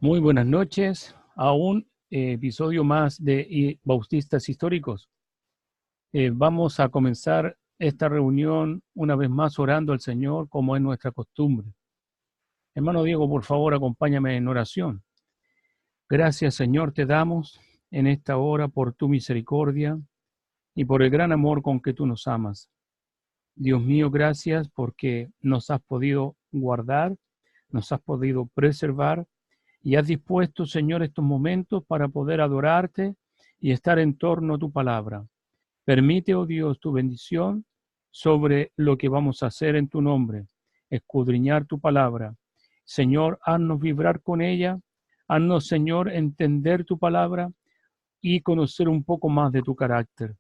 Muy buenas noches a un episodio más de Bautistas Históricos. Vamos a comenzar esta reunión una vez más orando al Señor como es nuestra costumbre. Hermano Diego, por favor, acompáñame en oración. Gracias, Señor, te damos en esta hora por tu misericordia y por el gran amor con que tú nos amas. Dios mío, gracias porque nos has podido guardar, nos has podido preservar y has dispuesto, Señor, estos momentos para poder adorarte y estar en torno a tu palabra. Permite, oh Dios, tu bendición sobre lo que vamos a hacer en tu nombre, escudriñar tu palabra. Señor, haznos vibrar con ella, haznos, Señor, entender tu palabra y conocer un poco más de tu carácter.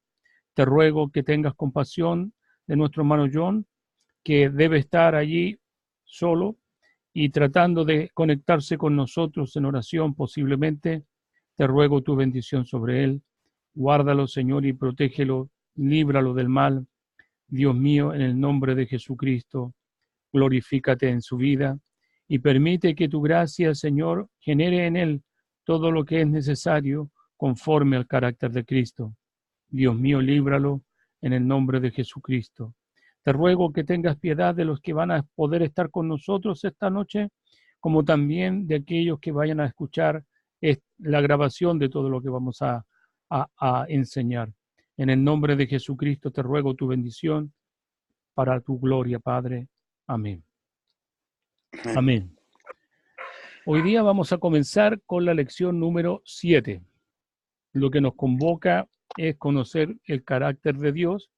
Te ruego que tengas compasión de nuestro hermano John, que debe estar allí solo y tratando de conectarse con nosotros en oración posiblemente. Te ruego tu bendición sobre él. Guárdalo, Señor, y protégelo, líbralo del mal. Dios mío, en el nombre de Jesucristo, glorifícate en su vida y permite que tu gracia, Señor, genere en él todo lo que es necesario conforme al carácter de Cristo. Dios mío, líbralo en el nombre de Jesucristo. Te ruego que tengas piedad de los que van a poder estar con nosotros esta noche, como también de aquellos que vayan a escuchar la grabación de todo lo que vamos a enseñar. En el nombre de Jesucristo te ruego tu bendición para tu gloria, Padre. Amén. Amén. Hoy día vamos a comenzar con la lección número 7. Lo que nos convoca es conocer el carácter de Dios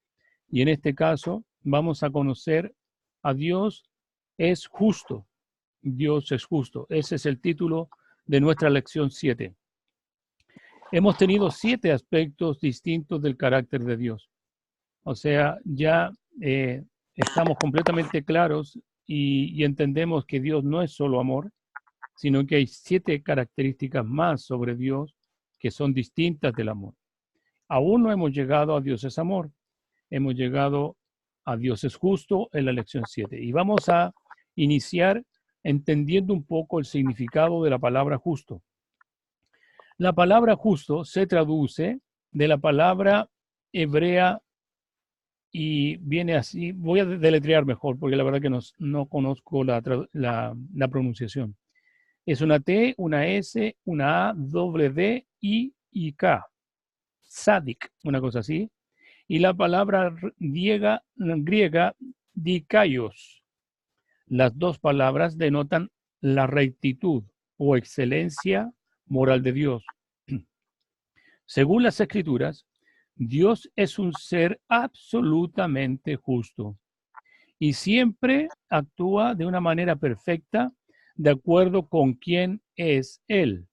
y en este caso vamos a conocer a Dios es justo. Dios es justo. Ese es el título de nuestra lección 7. Hemos tenido 7 aspectos distintos del carácter de Dios. O sea, ya estamos completamente claros y entendemos que Dios no es solo amor, sino que hay 7 características más sobre Dios que son distintas del amor. Aún no hemos llegado a Dios es amor. Hemos llegado a Dios es justo en la lección 7. Y vamos a iniciar entendiendo un poco el significado de la palabra justo. La palabra justo se traduce de la palabra hebrea y viene así. Voy a deletrear mejor porque la verdad que no conozco la pronunciación. Es una T, una S, una A, doble D, I y K. Sadik, una cosa así. Y la palabra griega dikaios. Las dos palabras denotan la rectitud o excelencia moral de Dios. Según las Escrituras, Dios es un ser absolutamente justo y siempre actúa de una manera perfecta de acuerdo con quién es Él.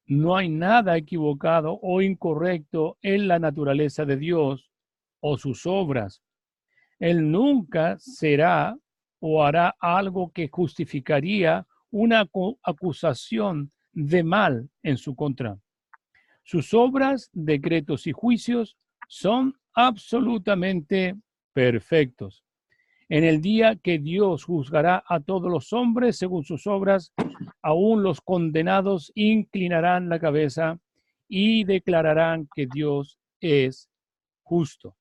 No hay nada equivocado o incorrecto en la naturaleza de Dios o sus obras. Él nunca será o hará algo que justificaría una acusación de mal en su contra. Sus obras, decretos y juicios son absolutamente perfectos. En el día que Dios juzgará a todos los hombres según sus obras, aún los condenados inclinarán la cabeza y declararán que Dios es justo.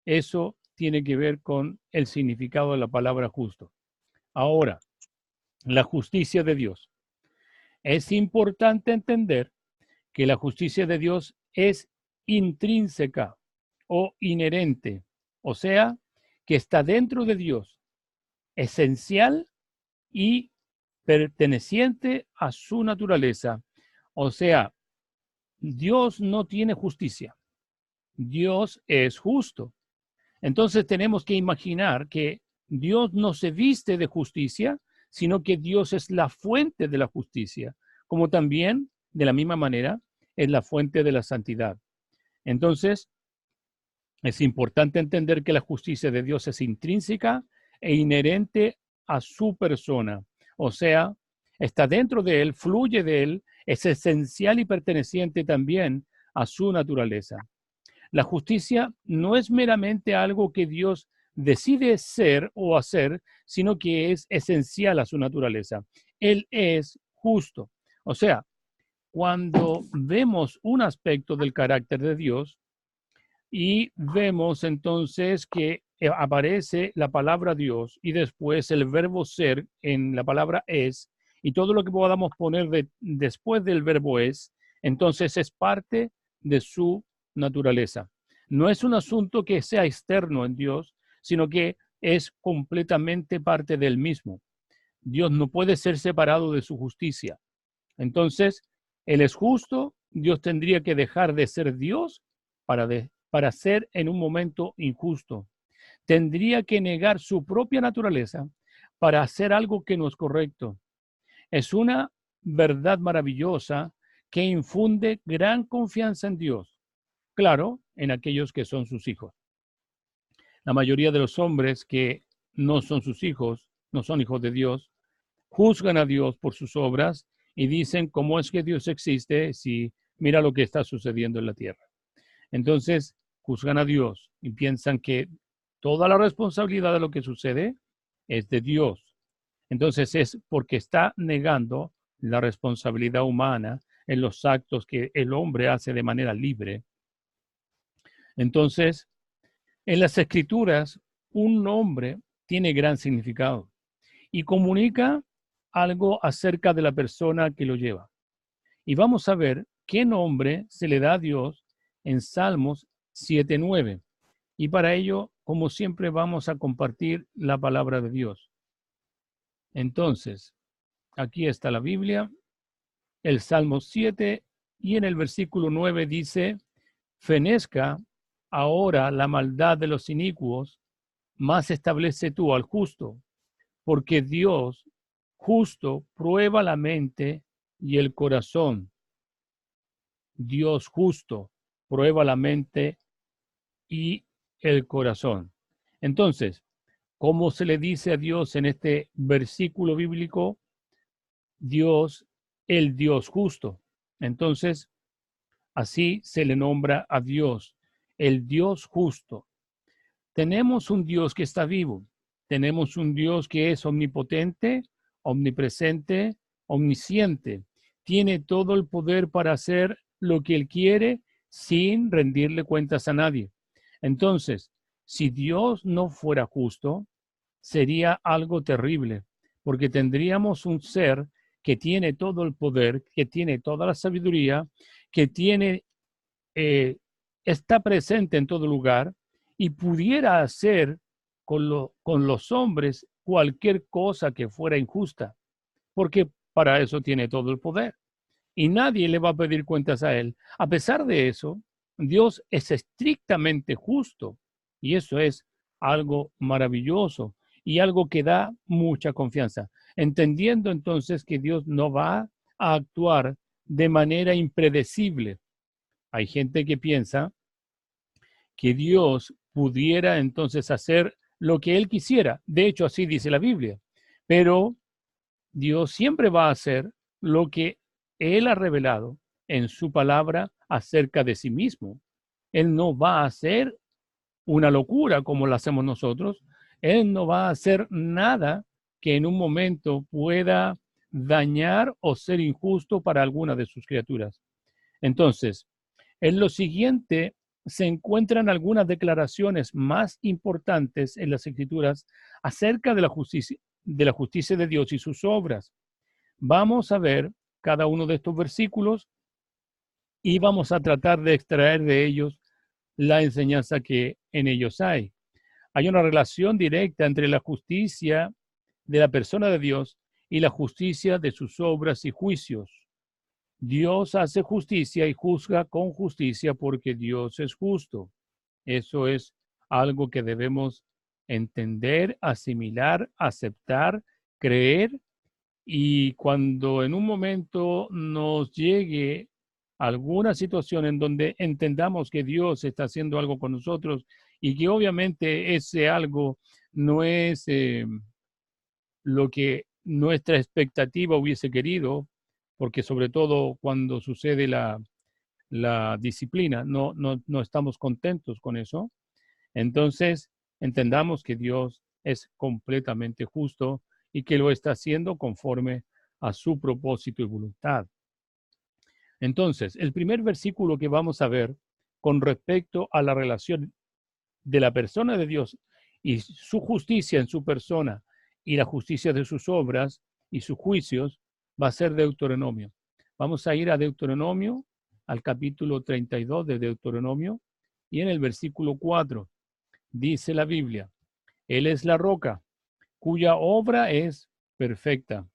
Eso tiene que ver con el significado de la palabra justo. Ahora, la justicia de Dios. Es importante entender que la justicia de Dios es intrínseca o inherente, o sea, que está dentro de Dios, esencial y perteneciente a su naturaleza. O sea, Dios no tiene justicia. Dios es justo. Entonces tenemos que imaginar que Dios no se viste de justicia, sino que Dios es la fuente de la justicia, como también, de la misma manera, es la fuente de la santidad. Entonces, es importante entender que la justicia de Dios es intrínseca e inherente a su persona. O sea, está dentro de él, fluye de él, es esencial y perteneciente también a su naturaleza. La justicia no es meramente algo que Dios decide ser o hacer, sino que es esencial a su naturaleza. Él es justo. O sea, cuando vemos un aspecto del carácter de Dios y vemos entonces que aparece la palabra Dios y después el verbo ser en la palabra es, y todo lo que podamos poner después del verbo es, entonces es parte de su naturaleza. No es un asunto que sea externo en Dios, sino que es completamente parte del mismo. Dios no puede ser separado de su justicia. Entonces, Él es justo, Dios tendría que dejar de ser Dios para ser en un momento injusto. Tendría que negar su propia naturaleza para hacer algo que no es correcto. Es una verdad maravillosa que infunde gran confianza en Dios, claro, en aquellos que son sus hijos. La mayoría de los hombres que no son sus hijos, no son hijos de Dios, juzgan a Dios por sus obras y dicen, ¿cómo es que Dios existe si mira lo que está sucediendo en la tierra? Entonces, juzgan a Dios y piensan que toda la responsabilidad de lo que sucede es de Dios. Entonces es porque está negando la responsabilidad humana en los actos que el hombre hace de manera libre. Entonces, en las escrituras, un nombre tiene gran significado y comunica algo acerca de la persona que lo lleva. Y vamos a ver qué nombre se le da a Dios en Salmos 7:9. Y para ello, como siempre, vamos a compartir la palabra de Dios. Entonces, aquí está la Biblia, el Salmo 7, y en el versículo 9 dice, fenezca ahora la maldad de los inicuos, más establece tú al justo, porque Dios justo prueba la mente y el corazón. Dios justo prueba la mente y el corazón. Entonces, ¿cómo se le dice a Dios en este versículo bíblico? Dios, el Dios justo. Entonces, así se le nombra a Dios, el Dios justo. Tenemos un Dios que está vivo. Tenemos un Dios que es omnipotente, omnipresente, omnisciente. Tiene todo el poder para hacer lo que Él quiere sin rendirle cuentas a nadie. Entonces, si Dios no fuera justo, sería algo terrible, porque tendríamos un ser que tiene todo el poder, que tiene toda la sabiduría, que está presente en todo lugar y pudiera hacer con los hombres cualquier cosa que fuera injusta, porque para eso tiene todo el poder y nadie le va a pedir cuentas a él. A pesar de eso, Dios es estrictamente justo y eso es algo maravilloso y algo que da mucha confianza, entendiendo entonces que Dios no va a actuar de manera impredecible. Hay gente que piensa que Dios pudiera entonces hacer lo que Él quisiera. De hecho, así dice la Biblia. Pero Dios siempre va a hacer lo que Él ha revelado en su palabra acerca de sí mismo. Él no va a hacer una locura como la hacemos nosotros. Él no va a hacer nada que en un momento pueda dañar o ser injusto para alguna de sus criaturas. Entonces, en lo siguiente se encuentran algunas declaraciones más importantes en las Escrituras acerca de la justicia de Dios y sus obras. Vamos a ver cada uno de estos versículos y vamos a tratar de extraer de ellos la enseñanza que en ellos hay. Hay una relación directa entre la justicia de la persona de Dios y la justicia de sus obras y juicios. Dios hace justicia y juzga con justicia porque Dios es justo. Eso es algo que debemos entender, asimilar, aceptar, creer, y cuando en un momento nos llegue alguna situación en donde entendamos que Dios está haciendo algo con nosotros y que obviamente ese algo no es lo que nuestra expectativa hubiese querido, porque sobre todo cuando sucede la disciplina, no estamos contentos con eso. Entonces, entendamos que Dios es completamente justo y que lo está haciendo conforme a su propósito y voluntad. Entonces, el primer versículo que vamos a ver con respecto a la relación de la persona de Dios y su justicia en su persona y la justicia de sus obras y sus juicios va a ser Deuteronomio. Vamos a ir a Deuteronomio, al capítulo 32 de Deuteronomio, y en el versículo 4 dice la Biblia: Él es la roca, cuya obra es perfecta,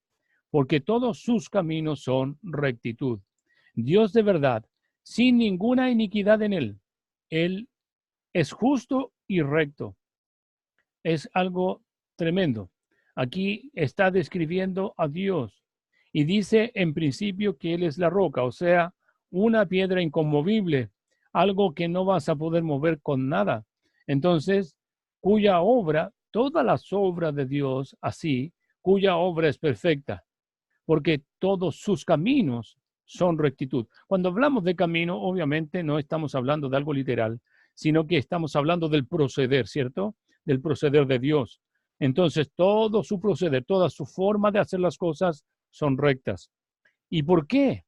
porque todos sus caminos son rectitud. Dios de verdad, sin ninguna iniquidad en él. Él es justo y recto. Es algo tremendo. Aquí está describiendo a Dios y dice en principio que Él es la roca, o sea, una piedra inconmovible, algo que no vas a poder mover con nada. Entonces, cuya obra, todas las obras de Dios, así, cuya obra es perfecta, porque todos sus caminos son rectitud. Cuando hablamos de camino, obviamente no estamos hablando de algo literal, sino que estamos hablando del proceder, ¿cierto? Del proceder de Dios. Entonces, todo su proceder, toda su forma de hacer las cosas son rectas. ¿Y por qué?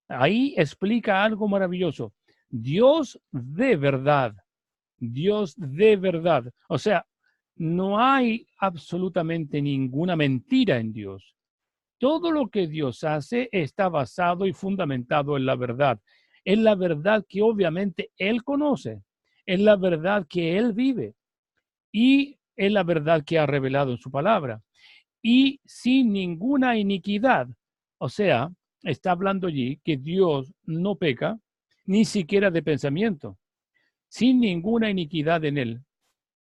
Ahí explica algo maravilloso. Dios de verdad, Dios de verdad. O sea, no hay absolutamente ninguna mentira en Dios. Todo lo que Dios hace está basado y fundamentado en la verdad que obviamente Él conoce, en la verdad que Él vive y en la verdad que ha revelado en su palabra. Y sin ninguna iniquidad, o sea, está hablando allí que Dios no peca, ni siquiera de pensamiento, sin ninguna iniquidad en Él.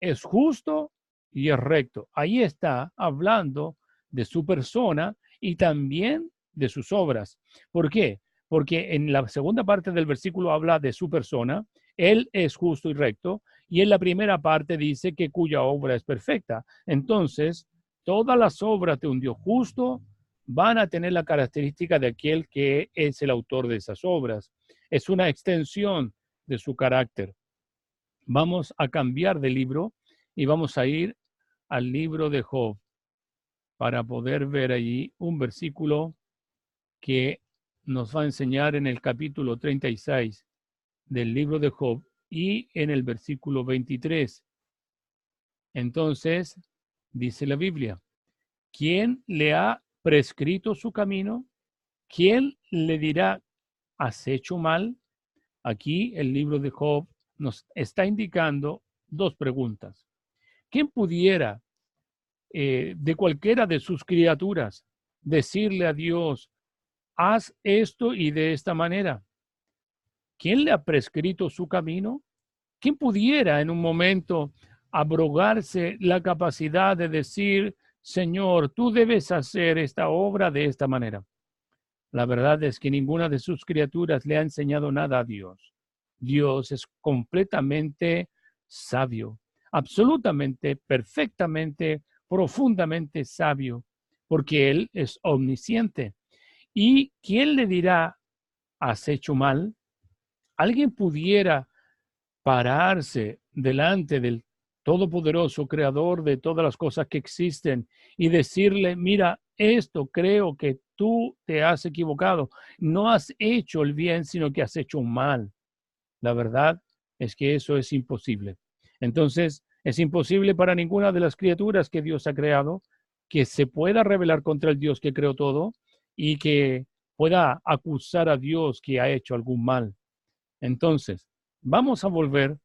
Es justo y es recto. Ahí está hablando de su persona y también de sus obras. ¿Por qué? Porque en la segunda parte del versículo habla de su persona, Él es justo y recto, y en la primera parte dice que cuya obra es perfecta. Entonces, todas las obras de un Dios justo van a tener la característica de aquel que es el autor de esas obras. Es una extensión de su carácter. Vamos a cambiar de libro y vamos a ir al libro de Job para poder ver allí un versículo que nos va a enseñar en el capítulo 36 del libro de Job y en el versículo 23. Entonces, dice la Biblia: ¿quién le ha prescrito su camino? ¿Quién le dirá, has hecho mal? Aquí el libro de Job nos está indicando dos preguntas. ¿Quién pudiera de cualquiera de sus criaturas decirle a Dios, haz esto y de esta manera? ¿Quién le ha prescrito su camino? ¿Quién pudiera en un momento abrogarse la capacidad de decir, Señor, tú debes hacer esta obra de esta manera? La verdad es que ninguna de sus criaturas le ha enseñado nada a Dios. Dios es completamente sabio, absolutamente, perfectamente, profundamente sabio, porque Él es omnisciente. ¿Y quién le dirá, has hecho mal? ¿Alguien pudiera pararse delante del todopoderoso creador de todas las cosas que existen y decirle, mira, esto creo que tú te has equivocado, no has hecho el bien, sino que has hecho un mal? La verdad es que eso es imposible. Entonces, es imposible para ninguna de las criaturas que Dios ha creado que se pueda rebelar contra el Dios que creó todo y que pueda acusar a Dios que ha hecho algún mal. Entonces, vamos a volver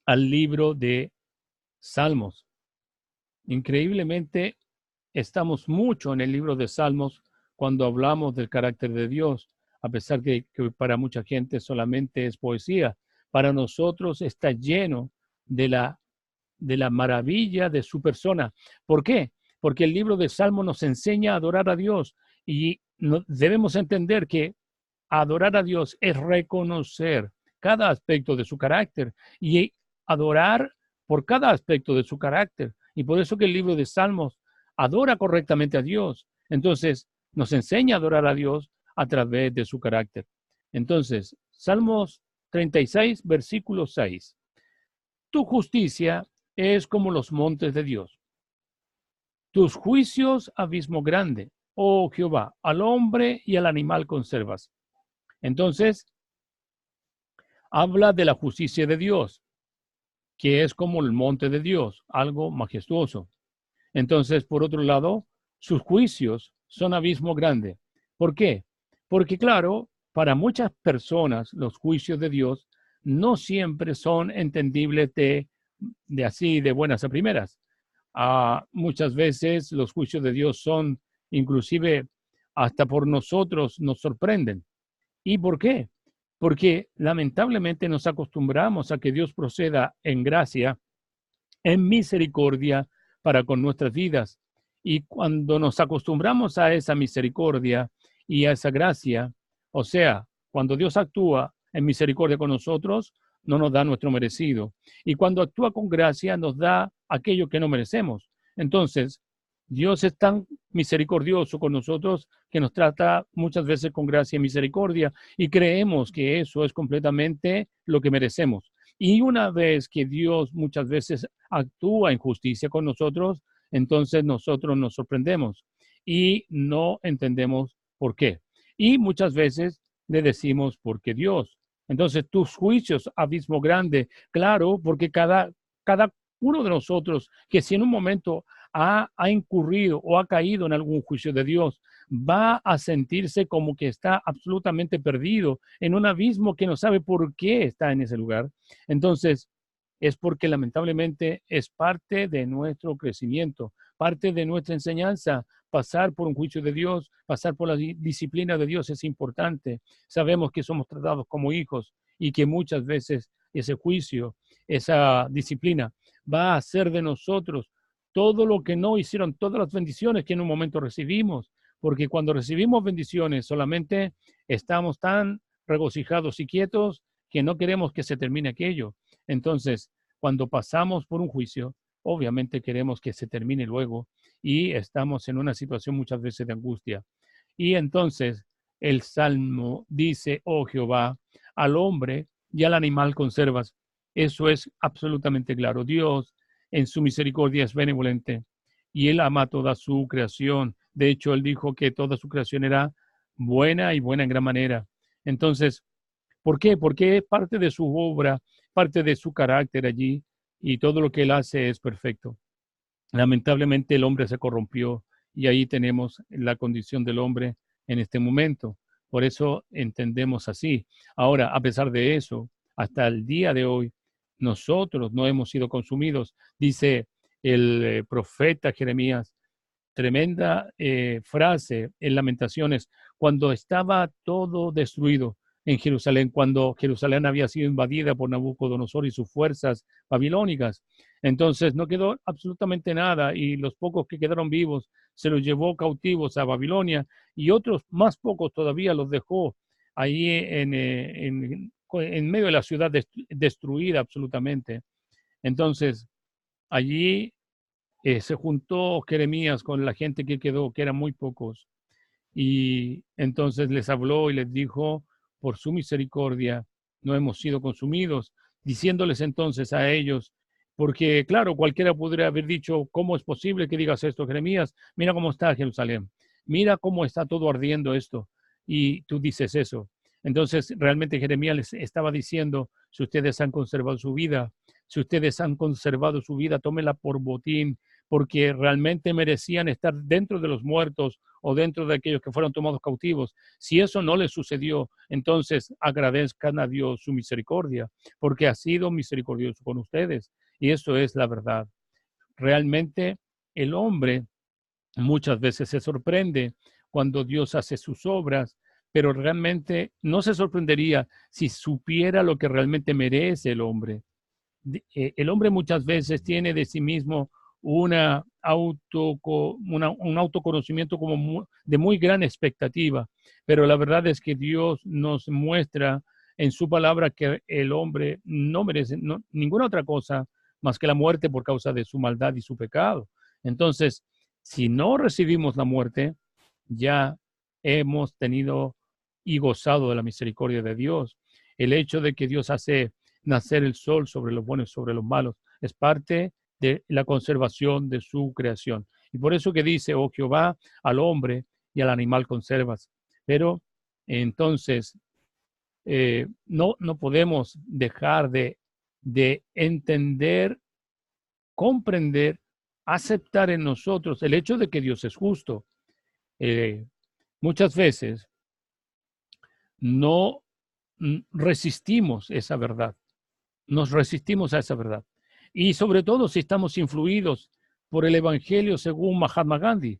al libro de Salmos. Increíblemente, estamos mucho en el libro de Salmos cuando hablamos del carácter de Dios, a pesar que para mucha gente solamente es poesía. Para nosotros está lleno de la maravilla de su persona. ¿Por qué? Porque el libro de Salmos nos enseña a adorar a Dios y debemos entender que adorar a Dios es reconocer cada aspecto de su carácter y adorar por cada aspecto de su carácter. Y por eso que el libro de Salmos adora correctamente a Dios. Entonces, nos enseña a adorar a Dios a través de su carácter. Entonces, Salmos 36, versículo 6. Tu justicia es como los montes de Dios. Tus juicios, abismo grande. Oh Jehová, al hombre y al animal conservas. Entonces, habla de la justicia de Dios, que es como el monte de Dios, algo majestuoso. Entonces, por otro lado, sus juicios son abismo grande. ¿Por qué? Porque, claro, para muchas personas los juicios de Dios no siempre son entendibles de así, de buenas a primeras. Muchas veces los juicios de Dios son, inclusive, hasta por nosotros nos sorprenden. ¿Y por qué? Porque lamentablemente nos acostumbramos a que Dios proceda en gracia, en misericordia para con nuestras vidas. Y cuando nos acostumbramos a esa misericordia y a esa gracia, o sea, cuando Dios actúa en misericordia con nosotros, no nos da nuestro merecido. Y cuando actúa con gracia, nos da aquello que no merecemos. Entonces, Dios es tan misericordioso con nosotros que nos trata muchas veces con gracia y misericordia y creemos que eso es completamente lo que merecemos. Y una vez que Dios muchas veces actúa en justicia con nosotros, entonces nosotros nos sorprendemos y no entendemos por qué. Y muchas veces le decimos, ¿por qué Dios? Entonces tus juicios, abismo grande, claro, porque cada uno de nosotros que si en un momento ha incurrido o ha caído en algún juicio de Dios, va a sentirse como que está absolutamente perdido en un abismo que no sabe por qué está en ese lugar. Entonces, es porque lamentablemente es parte de nuestro crecimiento, parte de nuestra enseñanza. Pasar por un juicio de Dios, pasar por la disciplina de Dios es importante. Sabemos que somos tratados como hijos y que muchas veces ese juicio, esa disciplina, va a hacer de nosotros todo lo que no hicieron, todas las bendiciones que en un momento recibimos, porque cuando recibimos bendiciones solamente estamos tan regocijados y quietos que no queremos que se termine aquello. Entonces, cuando pasamos por un juicio, obviamente queremos que se termine luego y estamos en una situación muchas veces de angustia. Y entonces el Salmo dice, oh Jehová, al hombre y al animal conservas. Eso es absolutamente claro. Dios en su misericordia es benevolente y él ama toda su creación. De hecho, él dijo que toda su creación era buena y buena en gran manera. Entonces, ¿por qué? Porque es parte de su obra, parte de su carácter allí y todo lo que él hace es perfecto. Lamentablemente el hombre se corrompió y ahí tenemos la condición del hombre en este momento. Por eso entendemos así. Ahora, a pesar de eso, hasta el día de hoy, nosotros no hemos sido consumidos. Dice el profeta Jeremías, tremenda frase en Lamentaciones, cuando estaba todo destruido en Jerusalén, cuando Jerusalén había sido invadida por Nabucodonosor y sus fuerzas babilónicas. Entonces no quedó absolutamente nada y los pocos que quedaron vivos se los llevó cautivos a Babilonia y otros más pocos todavía los dejó ahí en medio de la ciudad destruida absolutamente. Entonces allí se juntó Jeremías con la gente que quedó, que eran muy pocos, y entonces les habló y les dijo, por su misericordia no hemos sido consumidos, diciéndoles entonces a ellos, porque claro, cualquiera podría haber dicho, ¿cómo es posible que digas esto, Jeremías? Mira cómo está Jerusalén, mira cómo está todo ardiendo esto, y tú dices eso. Entonces, realmente Jeremías les estaba diciendo, si ustedes han conservado su vida, si ustedes han conservado su vida, tómenla por botín, porque realmente merecían estar dentro de los muertos o dentro de aquellos que fueron tomados cautivos. Si eso no les sucedió, entonces agradezcan a Dios su misericordia, porque ha sido misericordioso con ustedes. Y eso es la verdad. Realmente el hombre muchas veces se sorprende cuando Dios hace sus obras, pero realmente no se sorprendería si supiera lo que realmente merece el hombre. El hombre muchas veces tiene de sí mismo un autoconocimiento como de muy gran expectativa, pero la verdad es que Dios nos muestra en su palabra que el hombre no merece ninguna otra cosa más que la muerte por causa de su maldad y su pecado. Entonces, si no recibimos la muerte, ya hemos tenido y gozado de la misericordia de Dios. El hecho de que Dios hace nacer el sol sobre los buenos y sobre los malos es parte de la conservación de su creación. Y por eso que dice, oh Jehová, al hombre y al animal conservas. Pero entonces no podemos dejar de entender, comprender, aceptar en nosotros el hecho de que Dios es justo. Muchas veces no resistimos esa verdad, nos resistimos a esa verdad. Y sobre todo si estamos influidos por el Evangelio según Mahatma Gandhi.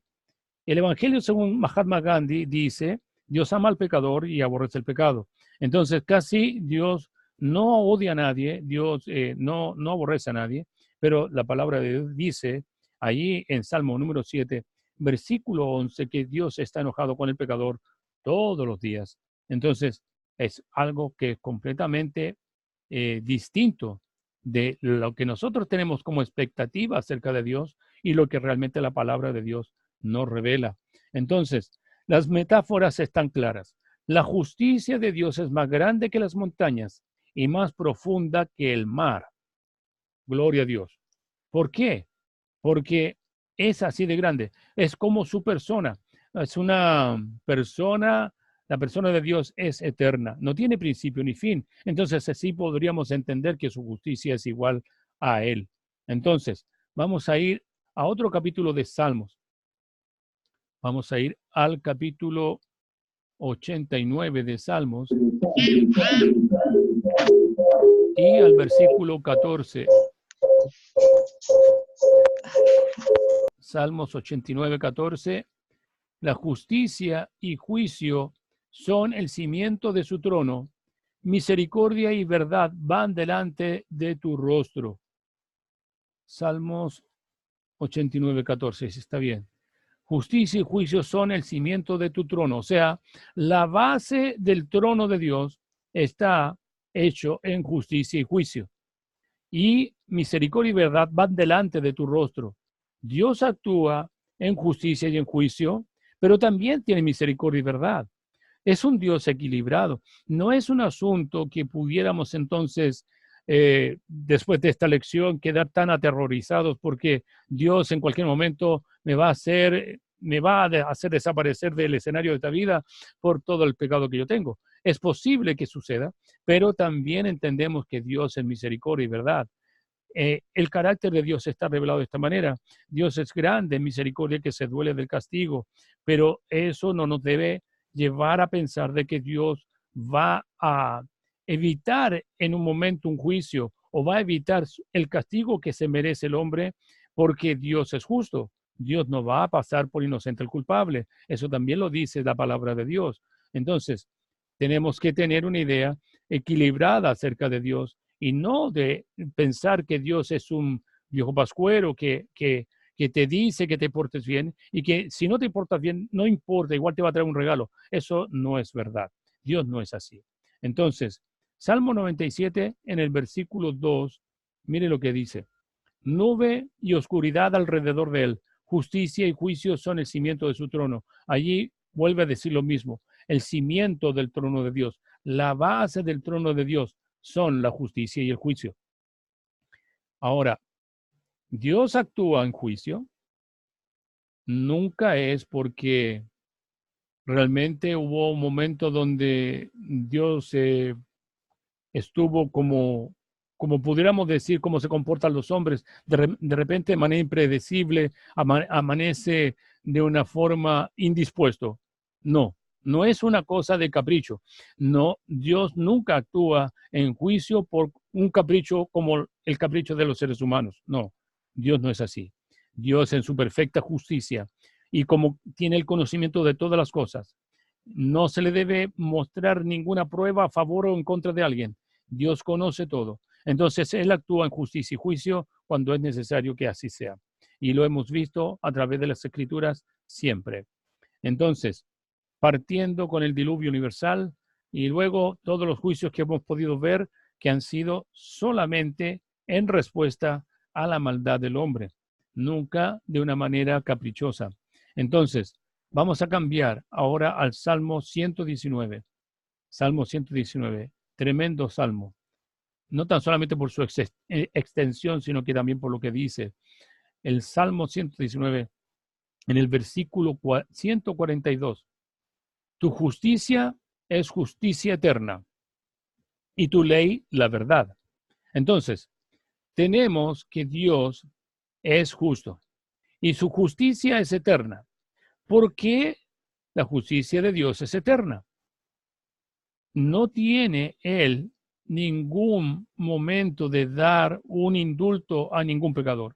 El Evangelio según Mahatma Gandhi dice, Dios ama al pecador y aborrece el pecado. Entonces casi Dios no odia a nadie, Dios no aborrece a nadie, pero la palabra de Dios dice allí en Salmo número 7, versículo 11, que Dios está enojado con el pecador todos los días. Entonces es algo que es completamente distinto de lo que nosotros tenemos como expectativa acerca de Dios y lo que realmente la palabra de Dios nos revela. Entonces, las metáforas están claras. La justicia de Dios es más grande que las montañas y más profunda que el mar. Gloria a Dios. ¿Por qué? Porque es así de grande. Es como su persona. Es una persona, la persona de Dios es eterna. No tiene principio ni fin. Entonces, así podríamos entender que su justicia es igual a Él. Entonces, vamos a ir a otro capítulo de Salmos. Vamos a ir al capítulo 89 de Salmos y al versículo 14. Salmos 89, 14. La justicia y juicio son el cimiento de su trono. Misericordia y verdad van delante de tu rostro. Salmos 89, 14. Si está bien. Justicia y juicio son el cimiento de tu trono. O sea, la base del trono de Dios está hecho en justicia y juicio. Y misericordia y verdad van delante de tu rostro. Dios actúa en justicia y en juicio, pero también tiene misericordia y verdad. Es un Dios equilibrado. No es un asunto que pudiéramos entonces, después de esta lección, quedar tan aterrorizados porque Dios en cualquier momento me va a hacer desaparecer del escenario de esta vida por todo el pecado que yo tengo. Es posible que suceda, pero también entendemos que Dios es misericordia y verdad. El carácter de Dios está revelado de esta manera. Dios es grande en misericordia, que se duele del castigo, pero eso no nos debe llevar a pensar de que Dios va a evitar en un momento un juicio o va a evitar el castigo que se merece el hombre porque Dios es justo. Dios no va a pasar por inocente el culpable. Eso también lo dice la palabra de Dios. Entonces, tenemos que tener una idea equilibrada acerca de Dios y no de pensar que Dios es un viejo pascuero que te dice que te portes bien y que si no te portas bien, no importa, igual te va a traer un regalo. Eso no es verdad. Dios no es así. Entonces, Salmo 97 en el versículo 2, mire lo que dice. Nube y oscuridad alrededor de él. Justicia y juicio son el cimiento de su trono. Allí vuelve a decir lo mismo. El cimiento del trono de Dios, la base del trono de Dios son la justicia y el juicio. Ahora, Dios actúa en juicio. Nunca es porque realmente hubo un momento donde Dios estuvo como pudiéramos decir, cómo se comportan los hombres. De repente, de manera impredecible, amanece de una forma indispuesto. No, no es una cosa de capricho. No, Dios nunca actúa en juicio por un capricho como el capricho de los seres humanos. No, Dios no es así. Dios en su perfecta justicia y como tiene el conocimiento de todas las cosas, no se le debe mostrar ninguna prueba a favor o en contra de alguien. Dios conoce todo. Entonces, Él actúa en justicia y juicio cuando es necesario que así sea. Y lo hemos visto a través de las Escrituras siempre. Entonces, partiendo con el diluvio universal y luego todos los juicios que hemos podido ver que han sido solamente en respuesta a la maldad del hombre, nunca de una manera caprichosa. Entonces, vamos a cambiar ahora al Salmo 119. Salmo 119, tremendo salmo. No tan solamente por su extensión, sino que también por lo que dice. El Salmo 119, en el versículo 142. Tu justicia es justicia eterna. y tu ley la verdad. Entonces, tenemos que Dios es justo y su justicia es eterna. ¿Por qué la justicia de Dios es eterna? No tiene Él ningún momento de dar un indulto a ningún pecador.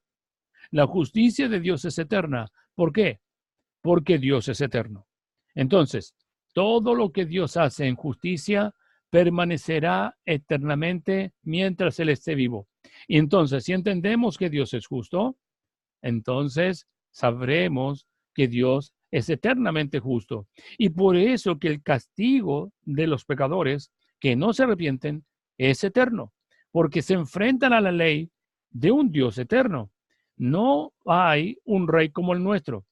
La justicia de Dios es eterna. ¿Por qué? Porque Dios es eterno. Entonces, todo lo que Dios hace en justicia permanecerá eternamente mientras Él esté vivo. Y entonces, si entendemos que Dios es justo, entonces sabremos que Dios es eternamente justo. Y por eso que el castigo de los pecadores que no se arrepienten es eterno, porque se enfrentan a la ley de un Dios eterno. No hay un rey como el nuestro.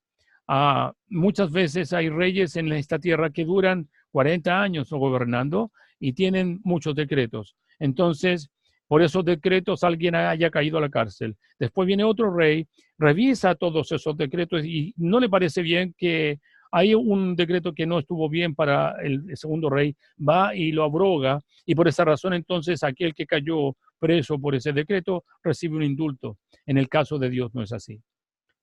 Muchas veces hay reyes en esta tierra que duran 40 años gobernando y tienen muchos decretos. Entonces, por esos decretos alguien haya caído a la cárcel. Después viene otro rey, revisa todos esos decretos y no le parece bien que hay un decreto que no estuvo bien para el segundo rey, va y lo abroga, y por esa razón entonces aquel que cayó preso por ese decreto recibe un indulto. En el caso de Dios no es así.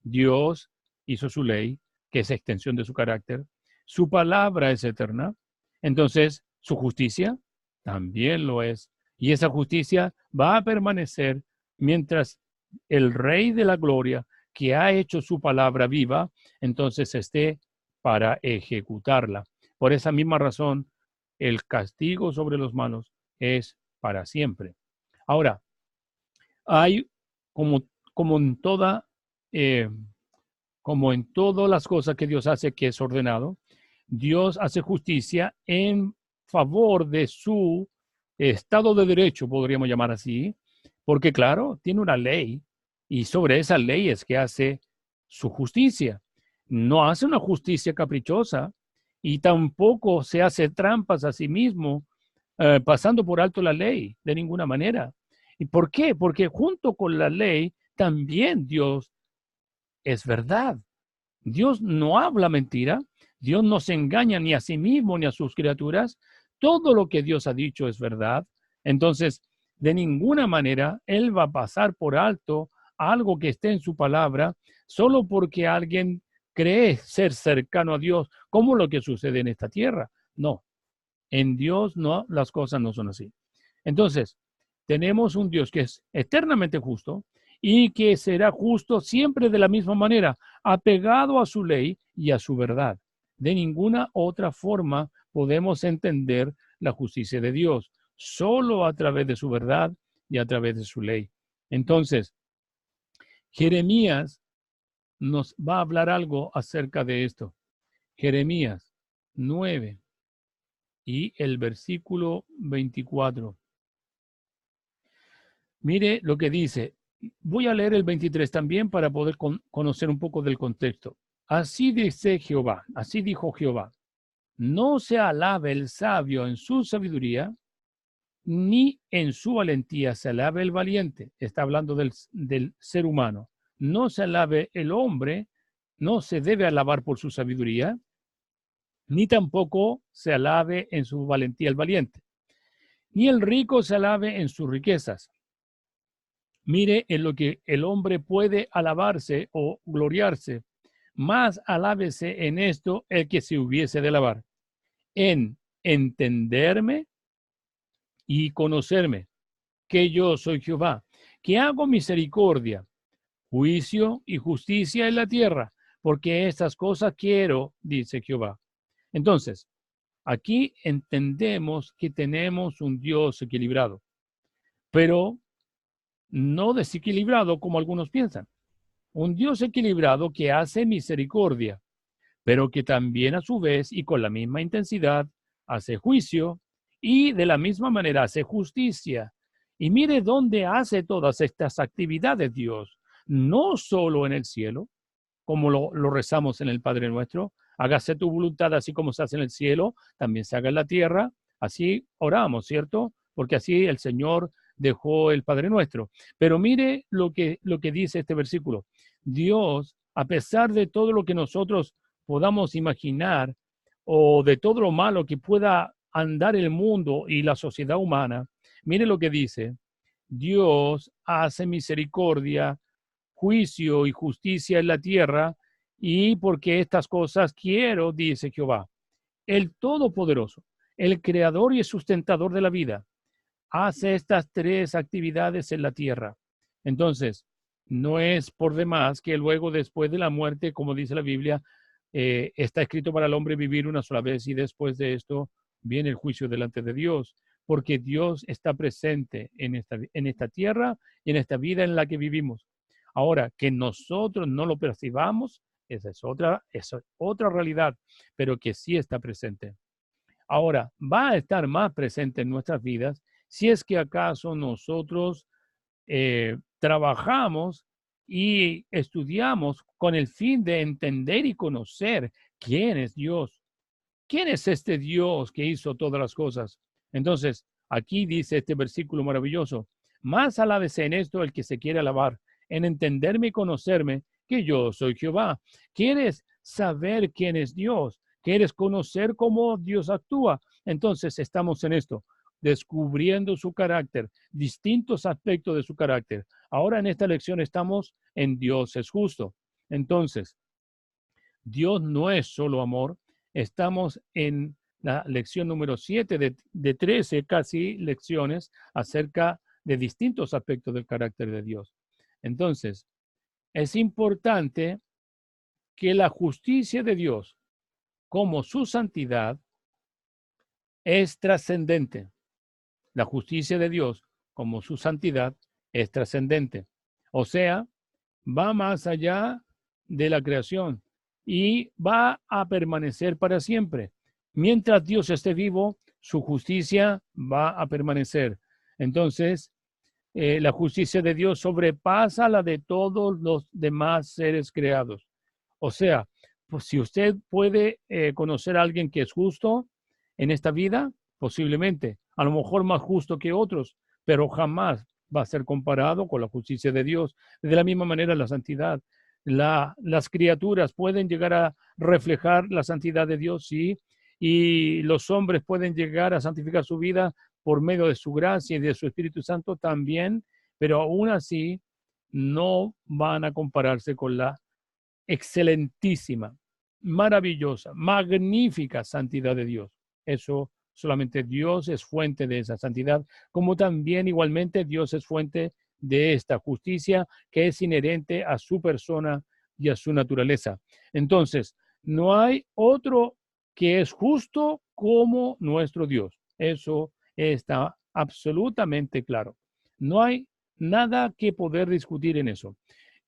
Dios hizo su ley, que es extensión de su carácter. Su palabra es eterna. Entonces, su justicia también lo es. Y esa justicia va a permanecer mientras el Rey de la Gloria, que ha hecho su palabra viva, entonces esté para ejecutarla. Por esa misma razón, el castigo sobre los malos es para siempre. Ahora, hay como en toda eh, como en todas las cosas que Dios hace que es ordenado, Dios hace justicia en favor de su Estado de Derecho, podríamos llamar así, porque claro, tiene una ley y sobre esa ley es que hace su justicia. No hace una justicia caprichosa y tampoco se hace trampas a sí mismo pasando por alto la ley de ninguna manera. ¿Y por qué? Porque junto con la ley también Dios es verdad. Dios no habla mentira, Dios no se engaña ni a sí mismo ni a sus criaturas. Todo lo que Dios ha dicho es verdad. Entonces, de ninguna manera Él va a pasar por alto algo que esté en su palabra solo porque alguien cree ser cercano a Dios, como lo que sucede en esta tierra. No, en Dios no, las cosas no son así. Entonces, tenemos un Dios que es eternamente justo y que será justo siempre de la misma manera, apegado a su ley y a su verdad. De ninguna otra forma podemos entender la justicia de Dios, solo a través de su verdad y a través de su ley. Entonces, Jeremías nos va a hablar algo acerca de esto. Jeremías 9 y el versículo 24. Mire lo que dice. Voy a leer el 23 también para poder conocer un poco del contexto. Así dice Jehová, así dijo Jehová, no se alabe el sabio en su sabiduría, ni en su valentía se alabe el valiente. Está hablando del ser humano. No se alabe el hombre, no se debe alabar por su sabiduría, ni tampoco se alabe en su valentía el valiente, ni el rico se alabe en sus riquezas. Mire en lo que el hombre puede alabarse o gloriarse, más alábese en esto el que se hubiese de alabar, en entenderme y conocerme, que yo soy Jehová, que hago misericordia, juicio y justicia en la tierra, porque estas cosas quiero, dice Jehová. Entonces, aquí entendemos que tenemos un Dios equilibrado, pero no desequilibrado como algunos piensan. Un Dios equilibrado que hace misericordia, pero que también a su vez y con la misma intensidad hace juicio y de la misma manera hace justicia. Y mire dónde hace todas estas actividades Dios, no solo en el cielo, como lo rezamos en el Padre Nuestro, hágase tu voluntad así como se hace en el cielo, también se haga en la tierra, así oramos, ¿cierto? Porque así el Señor dejó el Padre Nuestro. Pero mire lo que dice este versículo. Dios, a pesar de todo lo que nosotros podamos imaginar o de todo lo malo que pueda andar el mundo y la sociedad humana, Mire lo que dice. Dios hace misericordia, juicio y justicia en la tierra, y porque estas cosas quiero, dice Jehová, el Todopoderoso, el Creador y el sustentador de la vida, hace estas tres actividades en la tierra. Entonces, no es por demás que luego, después de la muerte, como dice la Biblia, está escrito para el hombre vivir una sola vez y después de esto viene el juicio delante de Dios, porque Dios está presente en esta tierra y en esta vida en la que vivimos. Ahora, que nosotros no lo percibamos, esa es otra realidad, pero que sí está presente. Ahora, va a estar más presente en nuestras vidas si es que acaso nosotros trabajamos y estudiamos con el fin de entender y conocer quién es Dios. ¿Quién es este Dios que hizo todas las cosas? Entonces, aquí dice este versículo maravilloso, más alábese en esto el que se quiere alabar, en entenderme y conocerme, que yo soy Jehová. ¿Quieres saber quién es Dios? ¿Quieres conocer cómo Dios actúa? Entonces, estamos en esto, descubriendo su carácter, distintos aspectos de su carácter. Ahora en esta lección estamos en Dios es justo. Entonces, Dios no es solo amor. Estamos en la lección número 7 de 13 casi lecciones acerca de distintos aspectos del carácter de Dios. Entonces, es importante que la justicia de Dios, como su santidad, es trascendente. La justicia de Dios, como su santidad, es trascendente. O sea, va más allá de la creación y va a permanecer para siempre. Mientras Dios esté vivo, su justicia va a permanecer. Entonces, la justicia de Dios sobrepasa la de todos los demás seres creados. O sea, pues si usted puede conocer a alguien que es justo en esta vida, posiblemente, a lo mejor más justo que otros, pero jamás va a ser comparado con la justicia de Dios. De la misma manera, la santidad. Las criaturas pueden llegar a reflejar la santidad de Dios, sí, y los hombres pueden llegar a santificar su vida por medio de su gracia y de su Espíritu Santo también, pero aún así no van a compararse con la excelentísima, maravillosa, magnífica santidad de Dios. Eso solamente Dios es fuente de esa santidad, como también igualmente Dios es fuente de esta justicia que es inherente a su persona y a su naturaleza. Entonces, no hay otro que es justo como nuestro Dios. Eso está absolutamente claro. No hay nada que poder discutir en eso.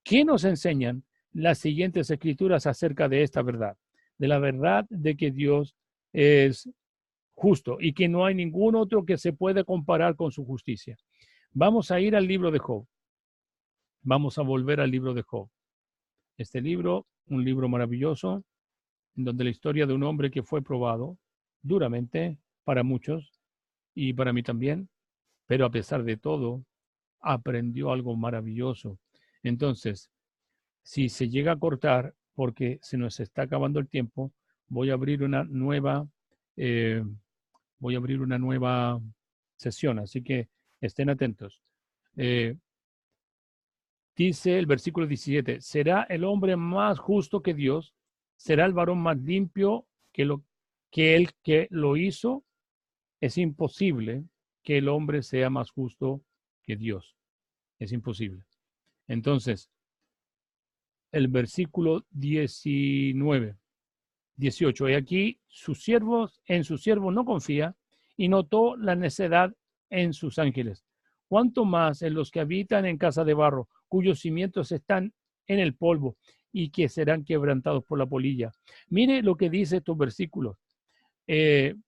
¿Qué nos enseñan las siguientes escrituras acerca de esta verdad? De la verdad de que Dios es justo y que no hay ningún otro que se pueda comparar con su justicia. Vamos a ir al libro de Job. Vamos a volver al libro de Job. Este libro, un libro maravilloso, en donde la historia de un hombre que fue probado duramente para muchos y para mí también, pero a pesar de todo, aprendió algo maravilloso. Entonces, si se llega a cortar, porque se nos está acabando el tiempo, voy a abrir una nueva, eh, sesión, así que estén atentos. Dice el versículo 17, ¿será el hombre más justo que Dios? ¿Será el varón más limpio que el que lo hizo? Es imposible que el hombre sea más justo que Dios. Es imposible. Entonces, el versículo 19, 18, y aquí en sus siervos no confía y notó la necedad en sus ángeles. Cuanto más en los que habitan en casa de barro, cuyos cimientos están en el polvo y que serán quebrantados por la polilla. Mire lo que dice estos versículos.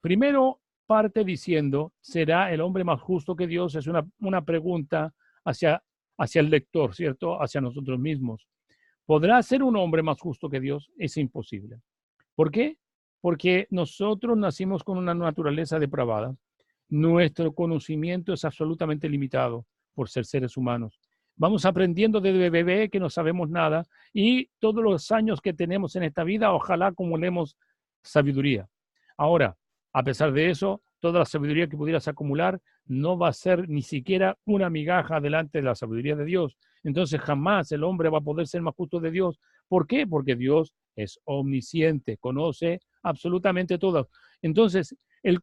Primero parte diciendo, ¿será el hombre más justo que Dios? Es una pregunta hacia el lector, ¿cierto? Hacia nosotros mismos. ¿Podrá ser un hombre más justo que Dios? Es imposible. ¿Por qué? Porque nosotros nacimos con una naturaleza depravada. Nuestro conocimiento es absolutamente limitado por ser seres humanos. Vamos aprendiendo desde bebé que no sabemos nada y todos los años que tenemos en esta vida, ojalá acumulemos sabiduría. Ahora, a pesar de eso, toda la sabiduría que pudieras acumular no va a ser ni siquiera una migaja delante de la sabiduría de Dios. Entonces jamás el hombre va a poder ser más justo de Dios. ¿Por qué? Porque Dios es omnisciente, conoce absolutamente todo. Entonces, el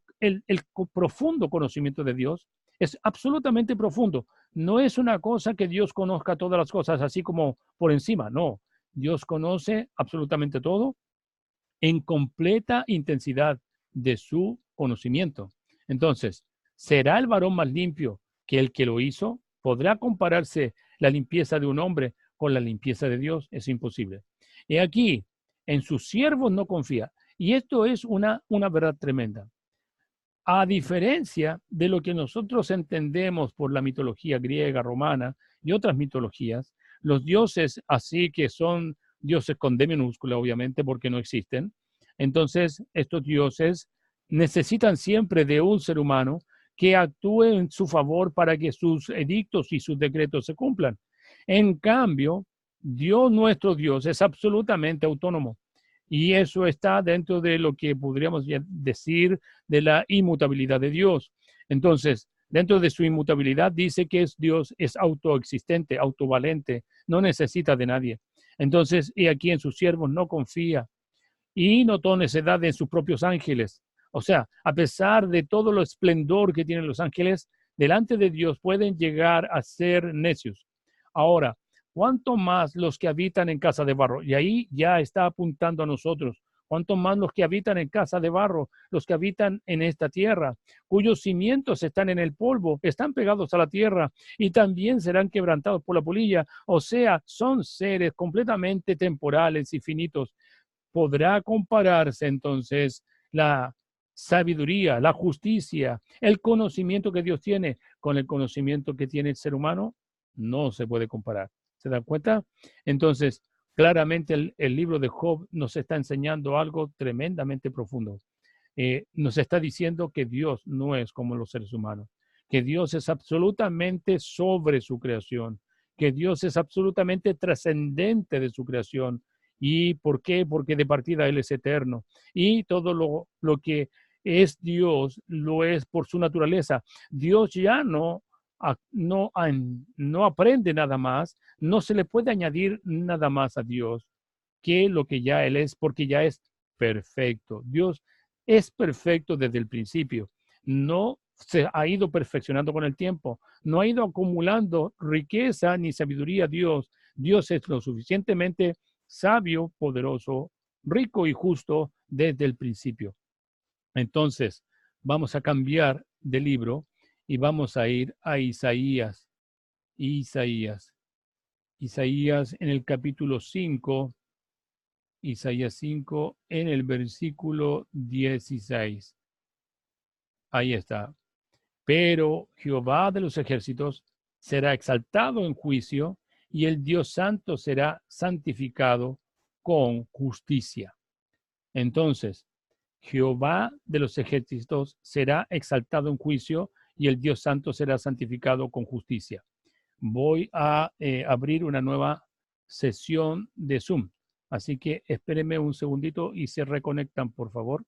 profundo conocimiento de Dios es absolutamente profundo. No es una cosa que Dios conozca todas las cosas así como por encima, no. Dios conoce absolutamente todo en completa intensidad de su conocimiento. Entonces, ¿será el varón más limpio que el que lo hizo? ¿Podrá compararse la limpieza de un hombre con la limpieza de Dios? Es imposible. Y aquí, en sus siervos no confía. Y esto es una verdad tremenda. A diferencia de lo que nosotros entendemos por la mitología griega, romana y otras mitologías, los dioses así que son dioses con D minúscula, obviamente, porque no existen. Entonces, estos dioses necesitan siempre de un ser humano que actúe en su favor para que sus edictos y sus decretos se cumplan. En cambio, Dios, nuestro Dios, es absolutamente autónomo. Y eso está dentro de lo que podríamos decir de la inmutabilidad de Dios. Entonces, dentro de su inmutabilidad dice que Dios es autoexistente, autovalente, no necesita de nadie. Entonces, y aquí en sus siervos no confía y notó necedad en sus propios ángeles. O sea, a pesar de todo lo esplendor que tienen los ángeles, delante de Dios pueden llegar a ser necios. Ahora, ¿cuánto más los que habitan en casa de barro? Y ahí ya está apuntando a nosotros. ¿Cuánto más los que habitan en casa de barro, los que habitan en esta tierra, cuyos cimientos están en el polvo, están pegados a la tierra y también serán quebrantados por la polilla? O sea, son seres completamente temporales y finitos. ¿Podrá compararse entonces la sabiduría, la justicia, el conocimiento que Dios tiene con el conocimiento que tiene el ser humano? No se puede comparar. ¿Se dan cuenta? Entonces, claramente el libro de Job nos está enseñando algo tremendamente profundo. Nos está diciendo que Dios no es como los seres humanos, que Dios es absolutamente sobre su creación, que Dios es absolutamente trascendente de su creación. ¿Y por qué? Porque de partida Él es eterno. Y todo lo que es Dios lo es por su naturaleza. Dios ya no aprende nada más, no se le puede añadir nada más a Dios que lo que ya Él es, porque ya es perfecto. Dios es perfecto desde el principio. No se ha ido perfeccionando con el tiempo, no ha ido acumulando riqueza ni sabiduría Dios. Dios es lo suficientemente sabio, poderoso, rico y justo desde el principio. Entonces, vamos a cambiar de libro y vamos a ir a Isaías. Isaías. Isaías en el capítulo 5. Isaías 5 en el versículo 16. Ahí está. Pero Jehová de los ejércitos será exaltado en juicio y el Dios santo será santificado con justicia. Entonces, Jehová de los ejércitos será exaltado en juicio y el Dios santo será santificado con justicia. Voy a abrir una nueva sesión de Zoom. Así que espérenme un segundito y se reconectan, por favor.